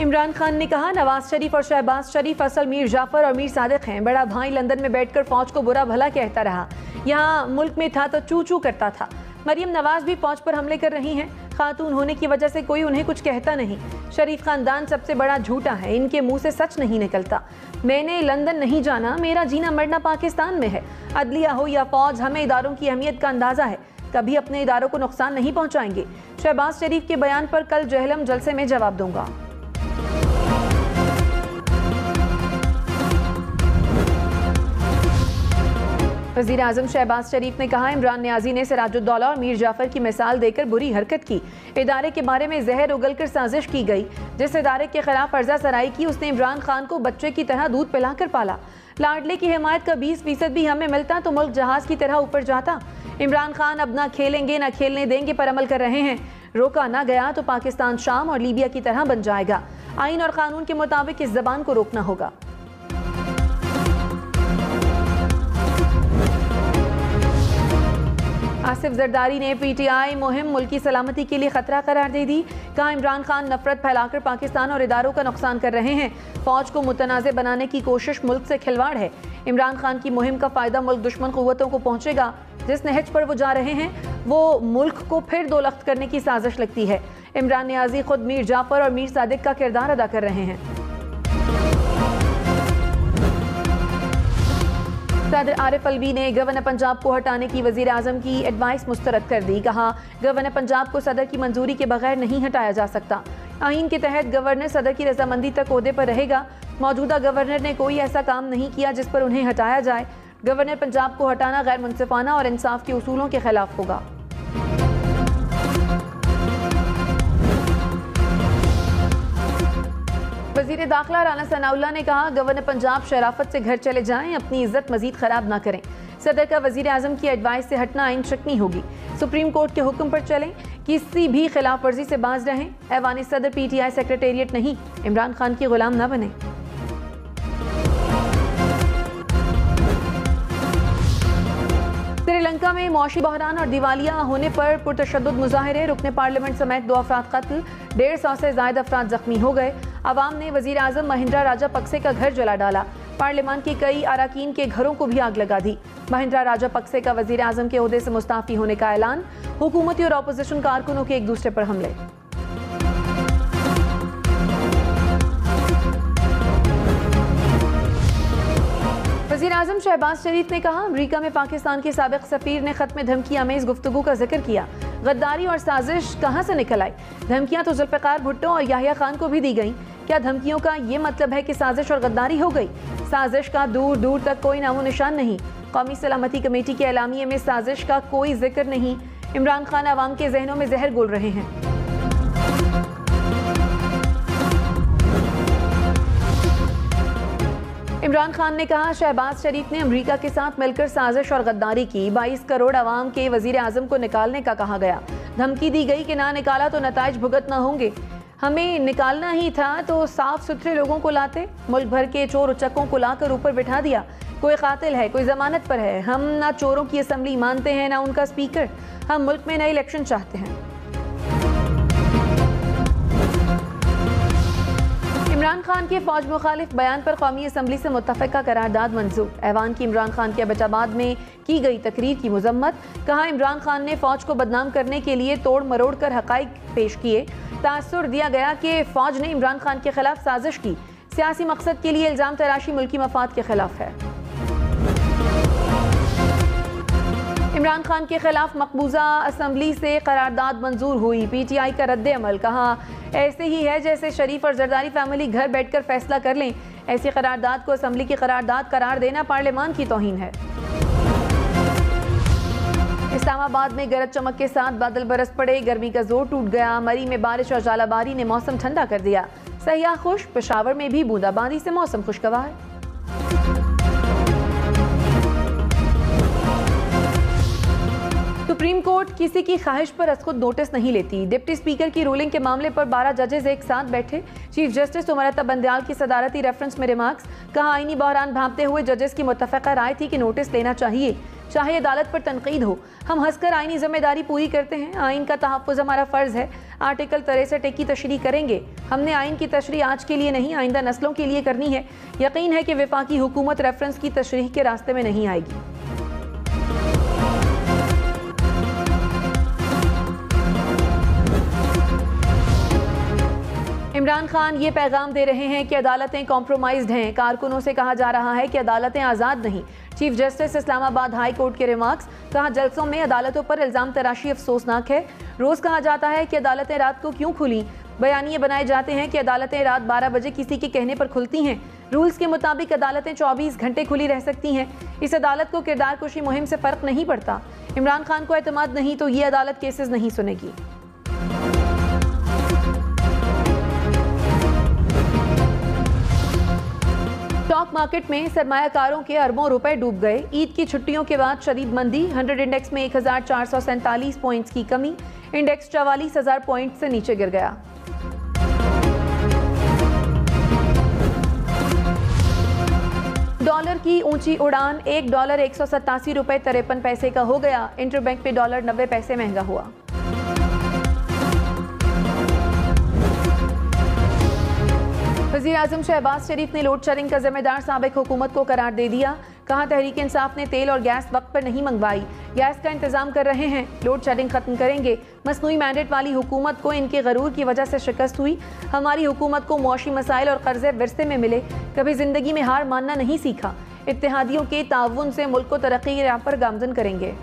इमरान खान ने कहा, नवाज शरीफ और शहबाज शरीफ असल मीर जाफर और मीर सादिक हैं। बड़ा भाई लंदन में बैठकर फौज को बुरा भला कहता रहा, यहाँ मुल्क में था तो चू चू करता था। मरियम नवाज भी फौज पर हमले कर रही हैं, खातून होने की वजह से कोई उन्हें कुछ कहता नहीं। शरीफ खानदान सबसे बड़ा झूठा है, इनके मुंह से सच नहीं निकलता। मैंने लंदन नहीं जाना, मेरा जीना मरना पाकिस्तान में है। अदलिया हो या फौज, हमें इदारों की अहमियत का अंदाजा है, कभी अपने इदारों को नुकसान नहीं पहुंचाएंगे। शहबाज शरीफ के बयान पर कल जहलम जलसे में जवाब दूंगा। वज़ीर आज़म शहबाज शरीफ ने कहा, इमरान नियाज़ी ने सिराजुद्दौला और मीर जाफर की मिसाल देकर बुरी हरकत की। इदारे के बारे में जहर उगलकर साजिश की गई। जिस इदारे के खिलाफ अर्जा सराई की, उसने इमरान खान को बच्चे की तरह दूध पिलाकर पाला। लाडले की हिमायत का 20% भी हमें मिलता तो मुल्क जहाज की तरह ऊपर जाता। इमरान खान अब ना खेलेंगे ना खेलने देंगे पर अमल कर रहे हैं। रोका ना गया तो पाकिस्तान शाम और लीबिया की तरह बन जाएगा। आइन और कानून के मुताबिक इस जबान को रोकना होगा। आसिफ जरदारी ने पीटीआई मुहिम मुल्की सलामती के लिए खतरा करार दे दी। कहा, इमरान खान नफरत फैलाकर पाकिस्तान और इदारों का नुकसान कर रहे हैं। फौज को मुतनाज़ बनाने की कोशिश मुल्क से खिलवाड़ है। इमरान खान की मुहिम का फायदा मुल्क दुश्मन कुव्वतों को पहुंचेगा। जिस नहज पर वो जा रहे हैं वो मुल्क को फिर दो लख्त करने की साजिश लगती है। इमरान नियाज़ी खुद मीर जाफर और मीर सादिक का किरदार अदा कर रहे हैं। सदर आरिफ अलवी ने गवर्नर पंजाब को हटाने की वज़ीर आज़म की एडवाइस मुस्तरद कर दी। कहा, गवर्नर पंजाब को सदर की मंजूरी के बगैर नहीं हटाया जा सकता। आइन के तहत गवर्नर सदर की रजामंदी तक ओहदे पर रहेगा। मौजूदा गवर्नर ने कोई ऐसा काम नहीं किया जिस पर उन्हें हटाया जाए। गवर्नर पंजाब को हटाना गैर मुनसिफाना और इंसाफ के उसूलों के खिलाफ होगा। वज़ीर दाखिला राना सनाउल्लाह ने कहा, गवर्नर पंजाब शराफत से घर चले जाएं, अपनी इज्जत मजीद खराब ना करें। सदर का वज़ीर आज़म की एडवाइस से हटना आइन शक्नी होगी। सुप्रीम कोर्ट के हुक्म पर चलें, किसी भी खिलाफ वर्जी से बाज रहें। ऐवान सदर पीटीआई सेक्रेटेरिएट नहीं, इमरान खान की गुलाम न बने। श्रीलंका में मौशी बहरान और दिवालिया होने पर पुरतशद्दुद मुजाहिरे, रुकने पार्लियामेंट समेत 2 अफराद कत्ल, 150 से ज्यादा अफराद जख्मी हो गए। अवाम ने वजीर आजम महिंद्रा राजापक्से का घर जला डाला। पार्लियामान के कई अराकीन के घरों को भी आग लगा दी। महिंद्रा राजापक्से का वजीर आजम के ओहदे से मुस्ताफी होने का ऐलान। हुकूमती और अपोजिशन कारकुनों के एक दूसरे पर हमले। वज़ीर आज़म शहबाज शरीफ ने कहा, अमरीका में पाकिस्तान के साबिक सफीर ने खत्म धमकी आमेज गुफ्तगू का जिक्र किया। गद्दारी और साजिश कहाँ से निकल आई? धमकियां तो जुल्फ़िकार भुट्टो और याहिया खान को भी दी गई। क्या धमकियों का ये मतलब है कि साजिश और गद्दारी हो गई? साजिश का दूर दूर तक कोई नामो निशान नहीं। कौमी सलामती कमेटी के एलामिये में साजिश का कोई जिक्र नहीं। इमरान खान अवाम के जहनों में जहर घोल रहे हैं। इमरान खान ने कहा, शहबाज शरीफ ने अमेरिका के साथ मिलकर साजिश और गद्दारी की। 22 करोड़ अवाम के वजीर आजम को निकालने का कहा गया। धमकी दी गई कि ना निकाला तो नताइज भुगतना होंगे। हमें निकालना ही था तो साफ सुथरे लोगों को लाते। मुल्क भर के चोर उचक्कों को लाकर ऊपर बिठा दिया। कोई कातिल है, कोई जमानत पर है। हम ना चोरों की असम्बली मानते हैं ना उनका स्पीकर। हम मुल्क में नए इलेक्शन चाहते हैं। इमरान खान के फौज मुखालिफ बयान पर कौमी असम्बली से मुत्तफ़िका करारदाद मंजूर। ऐवान की इमरान खान के एबटाबाद में की गई तकरीर की मजम्मत। कहा, इमरान खान ने फौज को बदनाम करने के लिए तोड़ मरोड़ कर हक़ाइक़ पेश किए। तासुर दिया गया कि फौज ने इमरान खान के खिलाफ साजिश की। सियासी मकसद के लिए इल्ज़ाम तराशी मुल्की मफाद के खिलाफ है। इमरान खान के खिलाफ मकबूजा असम्बली से करारदाद मंजूर हुई। पीटीआई का रद्द अमल। कहा, ऐसे ही है जैसे शरीफ और जरदारी फैमिली घर बैठकर फैसला कर लें। ऐसी करारदाद को असम्बली की करारदाद करार देना पार्लियामान की तौहीन है। इस्लामाबाद में गरज चमक के साथ बादल बरस पड़े। गर्मी का जोर टूट गया। मरी में बारिश और जालाबारी ने मौसम ठंडा कर दिया। सयाह खुश। पेशावर में भी बूंदाबांदी से मौसम खुशगवार। सुप्रीम कोर्ट किसी की ख्वाहिश पर खुद नोटिस नहीं लेती। डिप्टी स्पीकर की रूलिंग के मामले पर 12 जजेस एक साथ बैठे। चीफ जस्टिस उमरता बंदयाल की सदारती रेफरेंस में रिमार्क्स। कहा, आईनी बहरान भांपते हुए जजेस की मुत्तफ़क़ा राय थी कि नोटिस लेना चाहिए, चाहे अदालत पर तनकीद हो। हम हंसकर आईनी जिम्मेदारी पूरी करते हैं। आइन का तहफ़्फ़ुज़ हमारा फ़र्ज़ है। आर्टिकल 63 की तशरीह करेंगे। हमने आइन की तशरीह आज के लिए नहीं, आइंदा नस्लों के लिए करनी है। यकीन है कि वफाकी हुकूमत रेफरेंस की तशरीह के रास्ते में नहीं आएगी। इमरान खान ये पैगाम दे रहे हैं कि अदालतें कॉम्प्रोमाइज्ड हैं। कारकुनों से कहा जा रहा है कि अदालतें आज़ाद नहीं। Chief justice Islamabad high court के रिमार्क्स। कहा, जल्सों में अदालतों पर इल्ज़ाम तराशी अफसोसनाक है। रोज़ कहा जाता है कि अदालतें रात को क्यों खुली। बयानिए बनाए जाते हैं कि अदालतें रात 12 बजे किसी के कहने पर खुलती हैं। रूल्स के मुताबिक अदालतें 24 घंटे खुली रह सकती हैं। इस अदालत को किरदार कुशी मुहिम से फ़र्क नहीं पड़ता। इमरान खान को एतमाद नहीं तो ये अदालत केसेस नहीं सुनेगी। स्टॉक मार्केट में सरमायाकारों के अरबों रुपए डूब गए। ईद की छुट्टियों के बाद शदीद मंदी। 100 इंडेक्स में 1447 पॉइंट्स की कमी। इंडेक्स 44,000 पॉइंट से नीचे गिर गया। डॉलर की ऊंची उड़ान। $1 187 रुपए 53 पैसे का हो गया। इंटरबैंक में डॉलर 90 पैसे महंगा हुआ। वज़ीर आज़म शहबाज शरीफ ने लोड शेडिंग का जिम्मेदार साबिक हुकूमत को करार दे दिया। कहा, तहरीक इंसाफ ने तेल और गैस वक्त पर नहीं मंगवाई, गैस का इंतजाम कर रहे हैं, लोड शेडिंग खत्म करेंगे। मसनूई मैंडेट वाली हुकूमत को इनके गरूर की वजह से शिकस्त हुई। हमारी हुकूमत को मुआशी मसाइल और कर्जे विरसे में मिले, कभी जिंदगी में हार मानना नहीं सीखा। इत्तेहादियों के ताउन से मुल्क को तरक्की की राह पर गामजन करेंगे।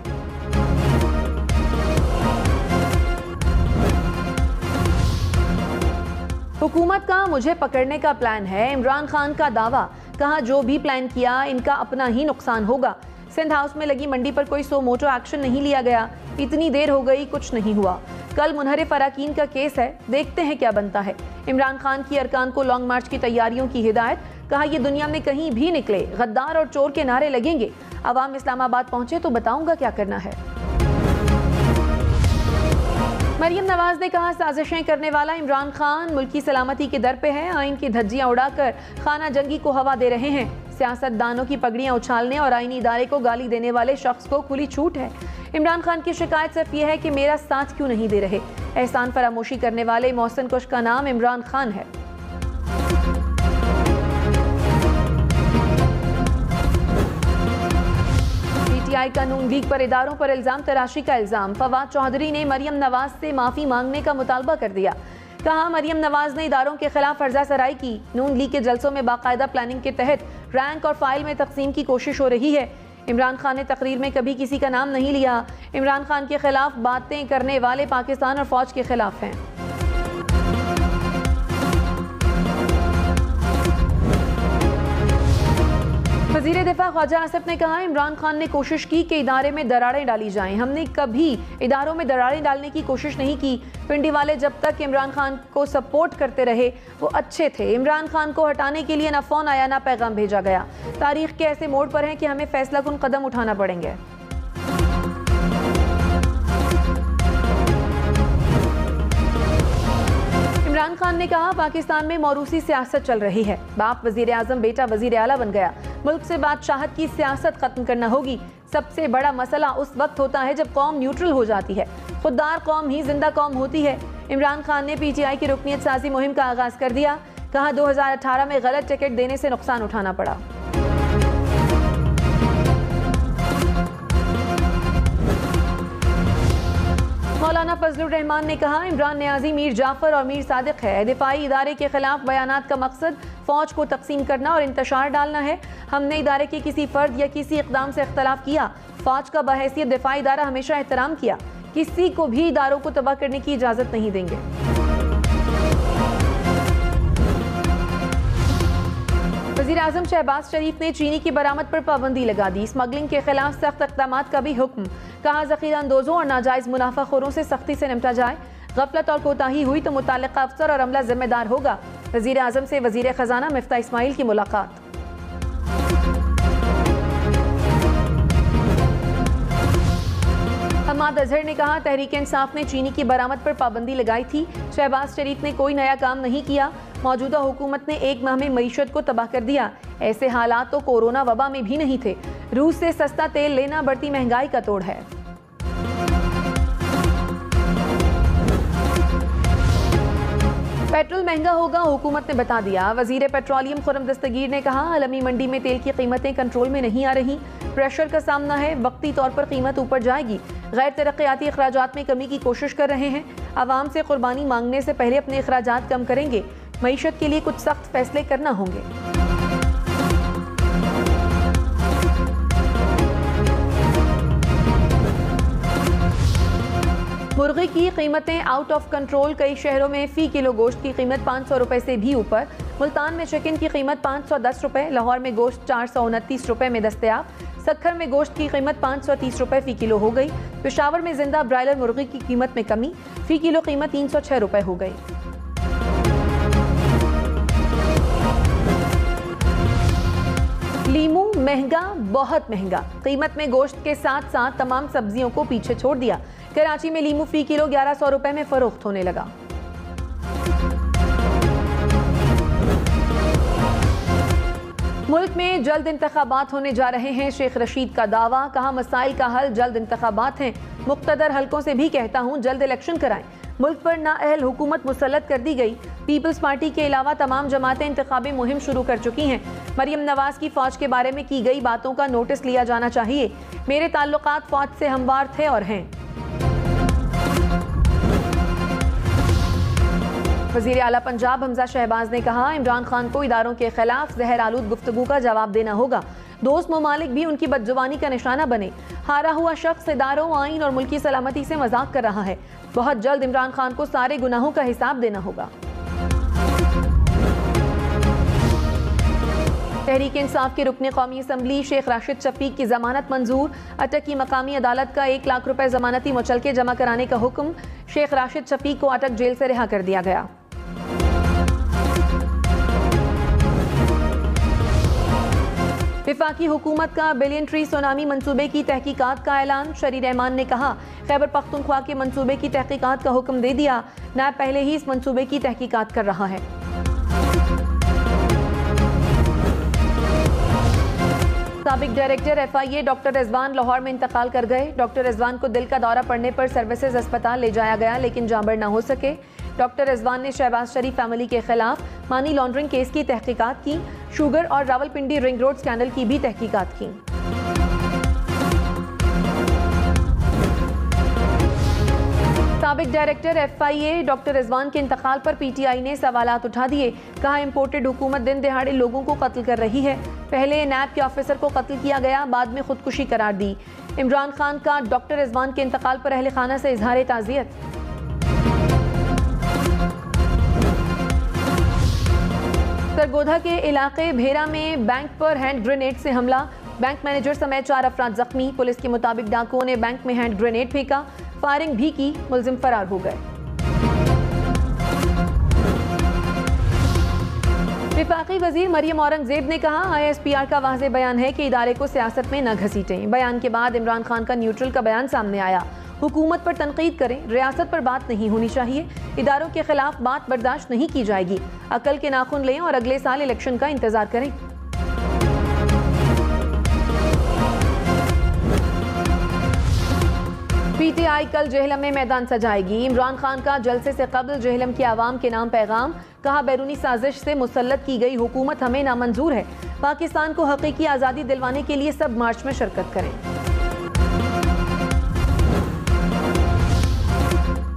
हुकूमत का मुझे पकड़ने का प्लान है, इमरान खान का दावा। कहा, जो भी प्लान किया इनका अपना ही नुकसान होगा। सिंध हाउस में लगी मंडी पर कोई सो मोटो एक्शन नहीं लिया गया। इतनी देर हो गई, कुछ नहीं हुआ। कल मुनहरिफ अराकीन का केस है, देखते हैं क्या बनता है। इमरान खान की अरकान को लॉन्ग मार्च की तैयारियों की हिदायत। कहा, ये दुनिया में कहीं भी निकले गद्दार और चोर के नारे लगेंगे। अवाम इस्लामाबाद पहुंचे तो बताऊंगा क्या करना है। मरियम नवाज ने कहा, साजिशें करने वाला इमरान खान मुल्क की सलामती के दर पे है। आइन की धज्जियां उड़ाकर खाना जंगी को हवा दे रहे हैं। सियासतदानों की पगड़ियां उछालने और आईनी इदारे को गाली देने वाले शख्स को खुली छूट है। इमरान खान की शिकायत सिर्फ यह है कि मेरा साथ क्यों नहीं दे रहे। एहसान फरामोशी करने वाले मोहसिन कुश का नाम इमरान खान है। पीटीआई का नून लीग पर इदारों पर इल्जाम तराशी का इल्जाम। फवाद चौधरी ने मरियम नवाज से माफी मांगने का मुतालबा कर दिया। कहा, मरियम नवाज ने इदारों के खिलाफ फर्जा सराई की। नून लीग के जलसों में बाकायदा प्लानिंग के तहत रैंक और फाइल में तकसीम की कोशिश हो रही है। इमरान खान ने तकरीर में कभी किसी का नाम नहीं लिया। इमरान खान के खिलाफ बातें करने वाले पाकिस्तान और फौज के खिलाफ हैं। वज़ीर दिफा ख्वाजा आसिफ ने कहा, इमरान खान ने कोशिश की कि इदारे में दरारें डाली जाएं। हमने कभी इदारों में दरारें डालने की कोशिश नहीं की। पिंडी वाले जब तक इमरान खान को सपोर्ट करते रहे वो अच्छे थे। इमरान खान को हटाने के लिए ना फ़ोन आया ना पैगाम भेजा गया। तारीख के ऐसे मोड़ पर हैं कि हमें फैसलाकुन कदम उठाना पड़ेंगे। इमरान खान ने कहा, पाकिस्तान में मौरूसी सियासत चल रही है। बाप वजीर आजम, बेटा वजीर आला बन गया। मुल्क से बादशाहत की सियासत खत्म करना होगी। सबसे बड़ा मसला उस वक्त होता है जब कौम न्यूट्रल हो जाती है। खुददार कौम ही जिंदा कौम होती है। इमरान खान ने पीटीआई की रुकनियत साजी मुहिम का आगाज कर दिया। कहा, 2018 में गलत टिकट देने से नुकसान उठाना पड़ा। मौलाना फजलुर रहमान ने कहा, इमरान नियाजी मीर जाफर और मीर सादिक है। दिफाई इदारे के खिलाफ बयानात का मकसद फौज को तकसीम करना और इंतशार डालना है। हमने इदारे के किसी फर्द या किसी इक़दाम से इख्तलाफ किया। फौज का बहैसियत दिफाई इदारा हमेशा एहतराम किया। किसी को भी इदारों को तबाह करने की इजाज़त नहीं देंगे। वज़ीर आज़म शहबाज शरीफ ने चीनी की बरामद पर पाबंदी लगा दी। स्मगलिंग के खिलाफ सख्त इक़दामात का भी हुक्म। कहा, ज़ख़ीरा अंदोज़ों और नाजायज़ मुनाफाखोरों से सख्ती से निपटा जाए। गफलत और कोताही हुई तो मुताल्लिक़ा अफसर और अमला जिम्मेदार होगा। वज़ीर आज़म से वज़ीर ख़ज़ाना मिफ्ता इस्माइल की मुलाकात। हम्माद अजहर ने कहा, तहरीक इंसाफ ने चीनी की बरामद पर पाबंदी लगाई थी। शहबाज शरीफ ने कोई नया काम नहीं किया। मौजूदा हुकूमत ने एक माह में मईशत को तबाह कर दिया। ऐसे हालात तो कोरोना वबा में भी नहीं थे। रूस से सस्ता तेल लेना बढ़ती महंगाई का तोड़ है। पेट्रोल महंगा होगा, हुकूमत ने बता दिया। वजीर पेट्रोलियम खुर्रम दस्तगीर ने कहा, आलमी मंडी में तेल की कीमतें कंट्रोल में नहीं आ रही। प्रेशर का सामना है, वक्ती तौर पर कीमत ऊपर जाएगी। गैर तरक्याती अखराजात में कमी की कोशिश कर रहे हैं। आवाम से कुर्बानी मांगने से पहले अपने अखराजात कम करेंगे। मईशत के लिए कुछ सख्त फैसले करना होंगे। मुर्गी की कीमतें आउट ऑफ कंट्रोल। कई शहरों में फी किलो गोश्त की कीमत 500 रुपए से भी ऊपर। मुल्तान में चिकन की कीमत 510 रुपए, लाहौर में गोश्त 429 रुपए में दस्तयाब। सक्खर में गोश्त की कीमत 530 रुपए फी किलो हो गई। पेशावर में जिंदा ब्रायलर मुर्गी की कीमत में कमी, फी किलो कीमत 306 रुपए हो गई। लीमू महंगा, बहुत महंगा। कीमत में गोश्त के साथ साथ तमाम सब्जियों को पीछे छोड़ दिया। कराची में लीमू फी किलो 1100 रुपए में फरोख्त होने लगा। मुल्क में जल्द इंतखाबात होने जा रहे हैं, शेख रशीद का दावा। कहा, मसाइल का हल जल्द इंतखाबात हैं। मुक्तदर हलकों से भी कहता हूं, जल्द इलेक्शन कराएं। मुल्क पर नाअहल हुकूमत मुसल्लत कर दी गई। पीपल्स पार्टी के अलावा तमाम जमातें इंतखाबी मुहिम शुरू कर चुकी हैं। मरियम नवाज की फौज के बारे में की गई बातों का नोटिस लिया जाना चाहिए। मेरे ताल्लुकात फौज से हमवार थे और हैं। वज़ीर आला पंजाब हमजा शहबाज ने कहा, इमरान खान को इदारों के खिलाफ जहर आलूद गुफ्तगू का जवाब देना होगा। दोस्त ममालिक भी उनकी बदजुबानी का निशाना बने। हारा हुआ शख्स इदारों, आइन और मुल्की सलामती से मजाक कर रहा है। बहुत जल्द इमरान खान को सारे गुनाहों का हिसाब देना होगा। तहरीक इंसाफ के रुकने कौमी असम्बली शेख राशिद शफीक की जमानत मंजूर। अटक की मकामी अदालत का 1 लाख रुपए जमानती मुचलके जमा कराने का हुक्म। शेख राशिद शफीक को अटक जेल से रिहा कर दिया गया। विफाकी हुकूमत का बिलियन ट्री सुनामी मंसूबे की तहकीकात का ऐलान। शरी रहमान ने कहा, खैबर पख्तूनख्वा के मंसूबे की तहकीकात का हुक्म दे दिया। नैब पहले ही इस मंसूबे की तहकीकात कर रहा है। साबिक director FIA doctor Rizwan Lahore में इंतकाल कर गए। डॉक्टर रिजवान को दिल का दौरा पड़ने पर सर्विसेज अस्पताल ले जाया गया, लेकिन जांबर न हो सके। डॉक्टर रिजवान ने शहबाज शरीफ फैमिली के खिलाफ मनी लॉन्ड्रिंग केस की तहकीकात की। शुगर और रावलपिंडी रिंग रोड स्कैंडल की भी तहकीकात की। साबिक डायरेक्टर FIA डॉक्टर रिजवान के इंतकाल पर PTI ने सवालात उठा दिए। कहा, इम्पोर्टेड हुकूमत दिन दिहाड़े लोगों को कत्ल कर रही है। पहले नैब के ऑफिसर को कत्ल किया गया, बाद में खुदकुशी करार दी। इमरान खान का डॉक्टर रिजवान के इंतकाल पर अहले खाना से इजहार ताज़ियत। सरगोधा के इलाके भेरा में बैंक पर हैंड ग्रेनेड से हमला। बैंक मैनेजर समेत 4 अफराद जख्मी। पुलिस के मुताबिक डाकुओं ने बैंक में हैंड ग्रेनेड फेंका, फायरिंग भी की, मुलजिम फरार हो गए। विफाकी वजीर मरियम औरंगजेब ने कहा, ISPR का वाज़ेह बयान है कि इदारे को सियासत में न घसीटें। बयान के बाद इमरान खान का न्यूट्रल का बयान सामने आया। हुकूमत पर तनकीद करें, रियासत पर बात नहीं होनी चाहिए। इदारों के खिलाफ बात बर्दाश्त नहीं की जाएगी। अकल के नाखून लें और अगले साल इलेक्शन का इंतजार करें। PTI कल जेहलम में मैदान सजाएगी। इमरान खान का जलसे से कबल जेहलम की आवाम के नाम पैगाम। कहा, बैरूनी साजिश से मुसल्लत की गई हुकूमत हमें नामंजूर है। पाकिस्तान को हकीकी आज़ादी दिलवाने के लिए सब मार्च में शिरकत करें।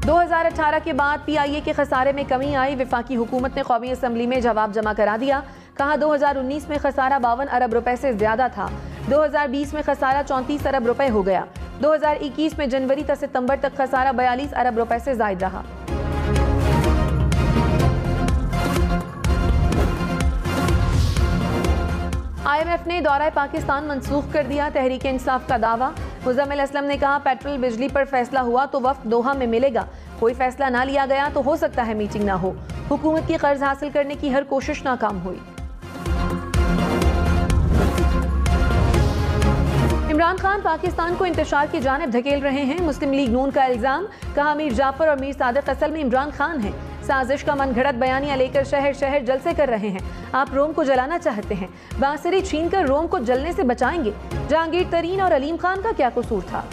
2018 के बाद PIA के खसारे में कमी आई। विफाकी हुकूमत ने कौमी असम्बली में जवाब जमा करा दिया। कहा, 2019 में खसारा 52 अरब रुपए से ज्यादा था। 2020 में खसारा 34 अरब रुपए हो गया। 2021 में जनवरी से सितंबर तक खसारा 42 अरब रुपए से जायद रहा। IMF ने दौरा पाकिस्तान मंसूख कर दिया। तहरीक इंसाफ का दावा। मुज़म्मिल असलम ने कहा, पेट्रोल बिजली पर फैसला हुआ तो वफ्द दोहा में मिलेगा। कोई फैसला ना लिया गया तो हो सकता है मीटिंग ना हो। हुकूमत की कर्ज हासिल करने की हर कोशिश नाकाम हुई। इमरान खान पाकिस्तान को इंतशार की जानिब धकेल रहे हैं। मुस्लिम लीग नून का इल्जाम, कहा मीर जाफर और मीर सादिक असल में इमरान खान हैं। साजिश का मनगढ़ंत बयानियां लेकर शहर शहर जलसे कर रहे हैं। आप रोम को जलाना चाहते हैं, बांसुरी छीनकर रोम को जलने से बचाएंगे। जहांगीर तरीन और अलीम खान का क्या कसूर था?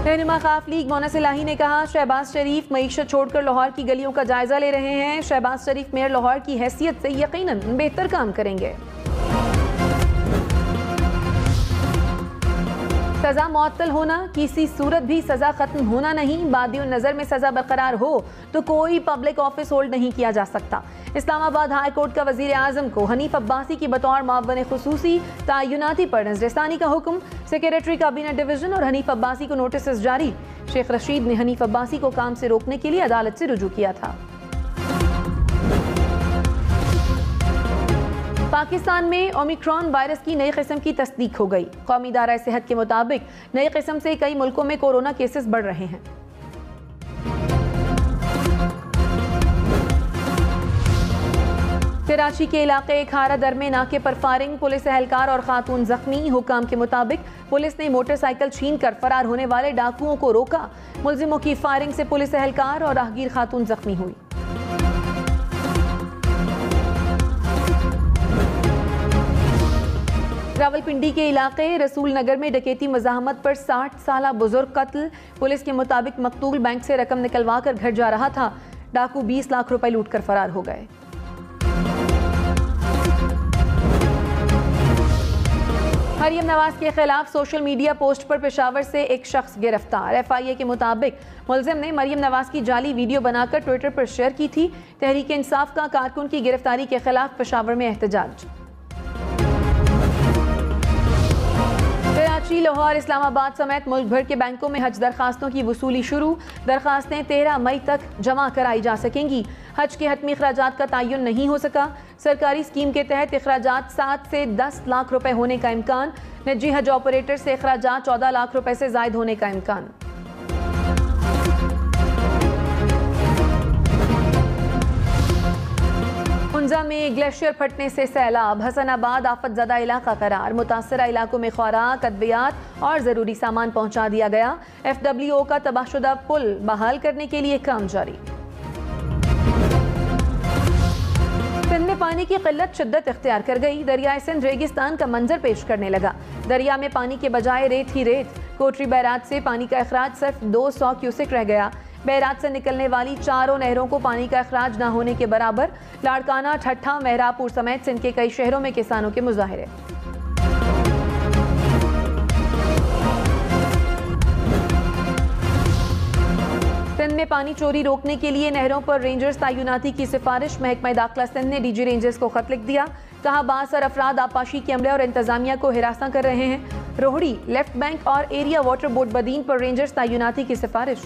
रहनुमा खाफ लीग मोना सिलाही ने कहा, शहबाज शरीफ मईशत छोड़कर लाहौर की गलियों का जायजा ले रहे हैं। शहबाज शरीफ मेयर लाहौर की हैसियत से यकीनन बेहतर काम करेंगे। सजा मुअत्तल होना, किसी सूरत भी सजा खत्म होना नहीं। बादियों नजर में सजा बरकरार हो तो कोई पब्लिक ऑफिस होल्ड नहीं किया जा सकता। इस्लामाबाद हाई कोर्ट का वजीर आजम को हनीफ अब्बासी की बतौर मुअव्वन खुसूसी तयनाती पर नजरसानी का हुक्म। सेक्रेटरी कैबिनेट डिवीजन और हनीफ अब्बासी को नोटिस जारी। शेख रशीद ने हनीफ अब्बासी को काम से रोकने के लिए अदालत से रुजू किया था। पाकिस्तान में ओमिक्रॉन वायरस की नई किस्म की तस्दीक हो गई। कौमी इदारा सेहत के मुताबिक नई किस्म से कई मुल्कों में कोरोना केसेस बढ़ रहे हैं। कराची के इलाके खारा दर में नाके पर फायरिंग, पुलिस एहलकार और खातून जख्मी। हुकाम के मुताबिक पुलिस ने मोटरसाइकिल छीन कर फरार होने वाले डाकुओं को रोका। मुलजिमों की फायरिंग से पुलिस एहलकार और राहगीर खातून जख्मी हुई। रावलपिंडी के इलाके रसूल नगर में डकैती मज़ाहमत पर 60 साला बुजुर्ग कत्ल। पुलिस के मुताबिक मकतूल बैंक से रकम निकलवा कर घर जा रहा था। डाकू 20 लाख रुपए लूट कर फरार हो गए। मरियम नवाज के खिलाफ सोशल मीडिया पोस्ट पर पेशावर से एक शख्स गिरफ्तार। FIA के मुताबिक मुलजिम ने मरियम नवाज की जाली वीडियो बनाकर ट्विटर पर शेयर की थी। तहरीक इंसाफ का कारकुन की गिरफ्तारी के खिलाफ पेशावर में एहतजाज। कराची, लाहौर, इस्लामाबाद समेत मुल्क भर के बैंकों में हज दरखास्तों की वसूली शुरू। दरखास्तें 13 मई तक जमा कराई जा सकेंगी। हज के हतमी अखराजात का तयन नहीं हो सका। सरकारी स्कीम के तहत अखराजात 7 से 10 लाख रुपए होने का इम्कान। निजी हज ऑपरेटर से अखराजात 14 लाख रुपए से जायद होने का इम्कान। हुंजा में ग्लेशियर फटने से सैलाब, हसनाबाद आफतज़दा इलाका करार। मुतासरा इलाकों में खुराक, अद्वियात और ज़रूरी सामान पहुंचा दिया गया। FWO का तबाहशुदा पुल बहाल करने के लिए काम जारी। सिंध में पानी की किल्लत शिद्दत इख्तियार कर गई। दरियाए सिंध रेगिस्तान का मंजर पेश करने लगा। दरिया में पानी के बजाय रेत ही रेत। कोटरी बैराज से पानी का अखराज सिर्फ 200 क्यूसेक रह गया। बैराज से निकलने वाली चारों नहरों को पानी का अखराज न होने के बराबर। लाड़काना, ठट्ठा, मेहरापुर समेत सिंध के कई शहरों में किसानों के मुजाहरे। सिंध में पानी चोरी रोकने के लिए नहरों पर रेंजर्स तैनाती की सिफारिश। महकमा दाखिला सिंध ने DG रेंजर्स को खत लिख दिया। कहा, बासर अफराद आपाशी के अमले और इंतजामिया को हिरासा कर रहे हैं। रोहड़ी, लेफ्ट बैंक और एरिया वाटर बोर्ड बदीन पर रेंजर्स तैनाती की सिफारिश।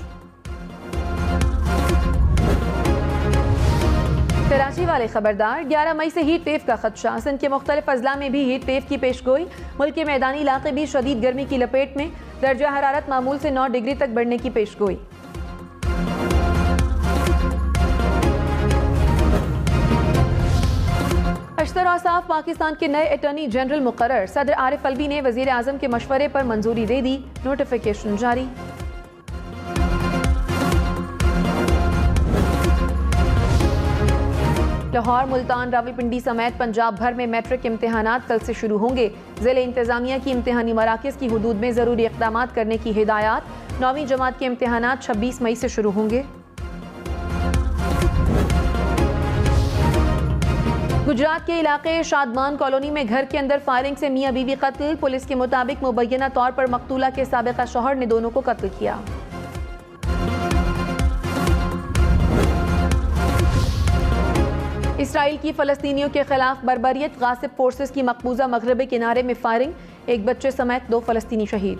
कराची वाले खबरदार, 11 मई से हीट वेव का खदशा। सिंध के मुख्तलिफ अजला में भी हीट वेव की पेशगोई। मुल्क के मैदानी इलाके भी शदीद गर्मी की लपेट में। दर्जा हरारत मामूल से 9 डिग्री तक बढ़ने की पेशगोई। अशतर औसाफ पाकिस्तान के नए अटॉर्नी जनरल मुकर्रर। सदर आरिफ अलवी ने वजीर आजम के मशवरे पर मंजूरी दे दी। नोटिफिकेशन जारी। लाहौर, मुल्तान, रावलपिंडी समेत पंजाब भर में मैट्रिक इम्तिहानात कल से शुरू होंगे। ज़िले इंतजामिया की इम्तिहानी मराकज़ की हुदूद में ज़रूरी इक़दामात करने की हिदायत। 9वीं जमात के इम्तिहानात 26 मई से शुरू होंगे। गुजरात के इलाके शादमान कॉलोनी में घर के अंदर फायरिंग से मियाँ बीवी कत्ल। पुलिस के मुताबिक मुबैना तौर पर मकतूला के साबिक़ा शौहर ने दोनों को कत्ल किया। इसराइल की फ़लस्तीनियों के खिलाफ बर्बरियत। गासिब फोर्सेस की मकबूजा मगरबी किनारे में फायरिंग। एक बच्चे समेत 2 फ़लस्तीनी शहीद।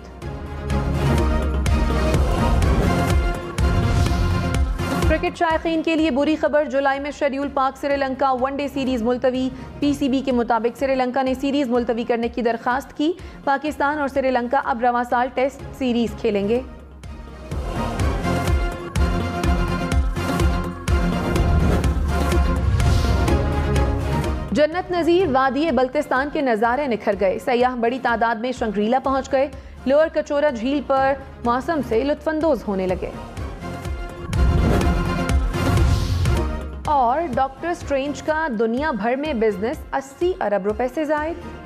क्रिकेट शायकीन के लिए बुरी खबर। जुलाई में शेड्यूल पाक श्रीलंका वनडे सीरीज मुलतवी। PCB के मुताबिक श्रीलंका ने सीरीज मुलतवी करने की दरखास्त की। पाकिस्तान और श्रीलंका अब रवां साल टेस्ट सीरीज खेलेंगे। जन्नत नज़ीर वादी बल्तिस्तान के नज़ारे निखर गए। सयाह बड़ी तादाद में शंग्रीला पहुंच गए। लोअर कचोरा झील पर मौसम से लुत्फानंदोज होने लगे। और डॉक्टर स्ट्रेंज का दुनिया भर में बिजनेस 80 अरब रुपए से ज़ायद।